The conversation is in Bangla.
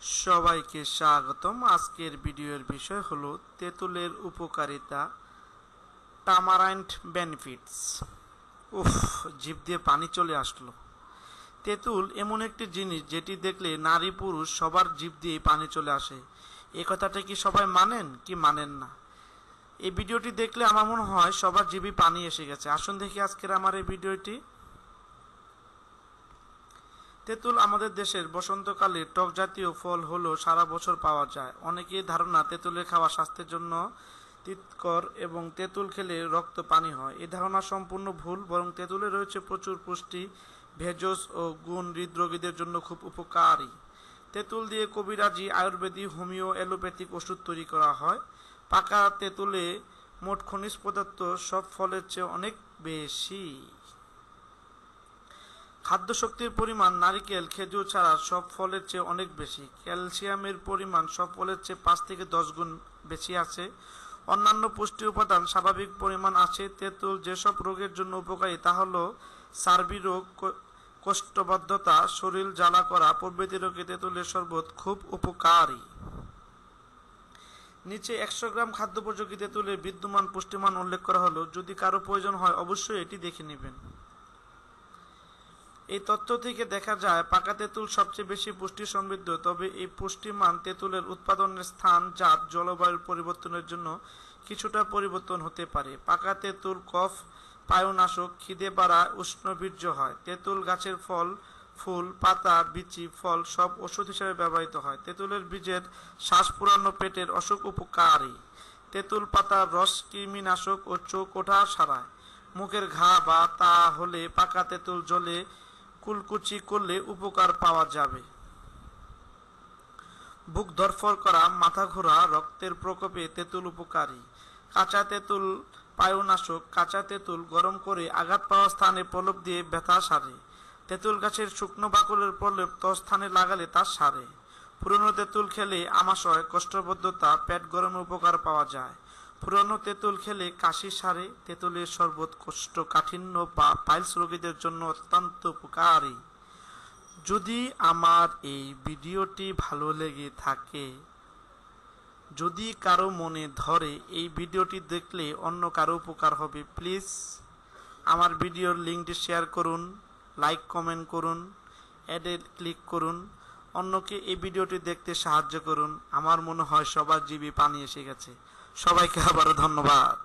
সবাইকে স্বাগতম। আজকের ভিডিওর বিষয় হলো তেঁতুলের উপকারিতা, টামারাইন্ড বেনিফিটস। উফ, জিভ দিয়ে পানি চলে আসলো। তেঁতুল এমন একটি জিনিস যেটি দেখলে নারী পুরুষ সবার জিভ দিয়ে পানি চলে আসে। এই কথাটা কি সবাই মানেন কি মানেন না? এই ভিডিওটি দেখলে আমার মনে হয় সবার জিভে পানি এসে গেছে। আসুন দেখি আজকের আমার এই ভিডিওটি। তেঁতুল আমাদের দেশের বসন্তকালে টক জাতীয় ফল হলেও সারা বছর পাওয়া যায়। অনেকের ধারণা তেঁতুলের খাওয়া স্বাস্থ্যের জন্য তিতকর এবং তেঁতুল খেলে রক্ত পানি হয়। এই ধারণা সম্পূর্ণ ভুল, বরং তেঁতুলে রয়েছে প্রচুর পুষ্টি, ভেষজ ও গুণ হৃদরোগীদের জন্য খুব উপকারী। তেঁতুল দিয়ে কবিরাজি, আয়ুর্বেদিক, হোমিও, অ্যালোপ্যাথিক ওষুধ তৈরি করা হয়। পাকা তেঁতুলে মোট খনিজ পদার্থ সব ফলের চেয়ে অনেক বেশি। খাদ্য শক্তির পরিমাণ নারিকেল, খেজুর ছাড়া সব ফলের চেয়ে অনেক বেশি। ক্যালসিয়ামের পরিমাণ সব ফলের চেয়ে 5 থেকে 10 গুণ বেশি আছে। অন্যান্য পুষ্টি উপাদান স্বাভাবিক পরিমাণ আছে। তেঁতুল যেসব রোগের জন্য উপকারী তা হলো সার্বি রোগ, কোষ্ঠবদ্ধতা, শরীর জ্বালা করা প্রভৃতি রোগে তেঁতুলের শরবত খুব উপকারী। নিচে 100 গ্রাম খাদ্যোপযোগী তেঁতুলের বিদ্যমান পুষ্টিমান উল্লেখ করা হলো। যদি কারো প্রয়োজন হয় অবশ্যই এটি দেখে নেবেন। এই তথ্য থেকে দেখা যায় পাকা তেঁতুল সবচেয়ে বেশি পুষ্টি সমৃদ্ধ। তবে এই পুষ্টিমান তেঁতুলের উৎপাদনের স্থান, জাত, জলবায়ুর পরিবর্তনের জন্য কিছুটা পরিবর্তন হতে পারে। পাকা তেঁতুল কফ, পায়ুনাশক, খিদে বাড়ায়, উষ্ণবীর্য হয়। তেঁতুল গাছের ফল, ফুল, পাতা, বিচি, ফল সব ওষুধ হিসেবে ব্যবহৃত হয়। তেঁতুলের বীজের শ্বাস পুরানো, পেটের অসুখ উপকারী। তেঁতুল পাতার রস কৃমিনাশক ও চোখ ওঠা সারায়। মুখের ঘা বা তা হলে পাকা তেঁতুল জলে কুলকুচি করলে উপকার পাওয়া যাবে। বুক ধড়ফড় করা, মাথা ঘোরা, রক্তের প্রকোপে তেঁতুল উপকারী। কাঁচা তেঁতুল পায়ুনাশক। কাঁচা তেঁতুল গরম করে আঘাত পাওয়া স্থানে প্রলেপ দিয়ে ব্যথা সারে। তেঁতুল গাছের শুকনো বাকলের প্রলেপ স্থানে লাগালে তা সারে। পুরনো তেঁতুল খেলে আমাশয়, কোষ্ঠবদ্ধতা, পেট গরমে উপকার পাওয়া যায়। পুরনো তেঁতুল খেলে কাশি সারে। তেঁতুলের শরবত কোষ্ঠকাঠিন্য বা পাইলস রোগীদের জন্য অত্যন্ত উপকারী। যদি আমার এই ভিডিওটি ভালো লেগে থাকে, যদি কারো মনে ধরে এই ভিডিওটি দেখলে অন্য কারো উপকার হবে, প্লিজ আমার ভিডিওর লিঙ্কটি শেয়ার করুন, লাইক কমেন্ট করুন, অ্যাডে ক্লিক করুন, অন্যকে এই ভিডিওটি দেখতে সাহায্য করুন। আমার মনে হয় সবার জিভে পানি এসে গেছে। সবাইকে আবারও ধন্যবাদ।